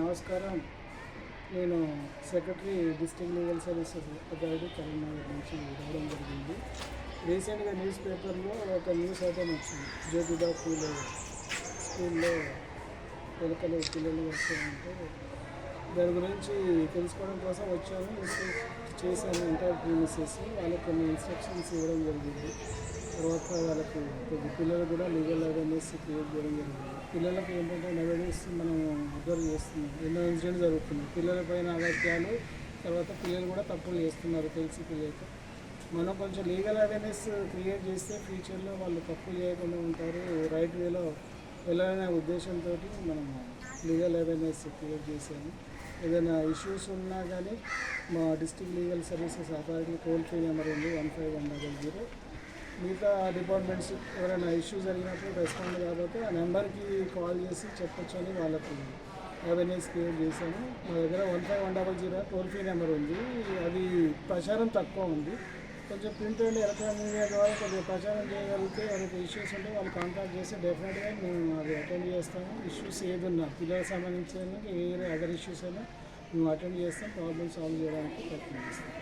నమస్కారం. నేను secretary district legal services authority Karimnagar నుంచి రావడం జరిగింది. రీసెంట్గా న్యూస్ పేపర్లో ఒక న్యూస్ ఐటమ్ వచ్చింది. జ్యోతిబా పూలే స్కూల్లో ఎలుకలు పిల్లలు వస్తాయంటే దాని గురించి తెలుసుకోవడం కోసం వచ్చాను. చేశాను ఎంటైర్ ప్రీమిసెస్. వాళ్ళకి కొన్ని ఇన్స్ట్రక్షన్స్ ఇవ్వడం జరిగింది. తర్వాత వాళ్ళకి కొద్ది పిల్లలు కూడా లీగల్ అవేర్నెస్ క్రియేట్ చేయడం జరిగింది. పిల్లలకి ఏంటంటే అవేర్నెస్ మనం అబ్జర్వ్ చేస్తున్నాం. ఎన్నో ఇన్సిడెంట్స్ జరుగుతున్నాయి. పిల్లల పైన అగత్యాలు, తర్వాత పిల్లలు కూడా తప్పులు చేస్తున్నారు తెలిసి తెలియక. మనం కొంచెం లీగల్ అవేర్నెస్ క్రియేట్ చేస్తే ఫ్యూచర్లో వాళ్ళు తప్పులు చేయకుండా ఉంటారు, రైట్ వేలో వెళ్ళాలనే ఉద్దేశంతో మనం లీగల్ అవేర్నెస్ క్రియేట్ చేశాము. ఏదైనా ఇష్యూస్ ఉన్నా కానీ మా district legal services authority toll free number ఉంది 15100. మిగతా డిపార్ట్మెంట్స్ ఎవరైనా ఇష్యూ జరిగినప్పుడు రెస్పాండ్ కాబట్టి ఆ నెంబర్కి కాల్ చేసి చెప్పొచ్చు అని వాళ్ళకి అవేర్నెస్ క్రియేట్ చేశాము. మా దగ్గర 15100 టోల్ ఫ్రీ నెంబర్ ఉంది. అది ప్రచారం తక్కువ ఉంది. కొంచెం ప్రింట్ అండ్ ఎలక్ట్రానిక్ మీడియా ద్వారా కొంచెం ప్రచారం చేయగలిగితే వాళ్ళకి ఇష్యూస్ ఉంటే వాళ్ళు కాంటాక్ట్ చేస్తే డెఫినెట్గా మేము అది అటెండ్ చేస్తాము. ఇష్యూస్ ఏదున్నా పిల్లలకు సంబంధించిన ఏ అదర్ ఇష్యూస్ అయినా మేము అటెండ్ చేస్తాం. ప్రాబ్లమ్ సాల్వ్ చేయడానికి ప్రయత్నం చేస్తాం.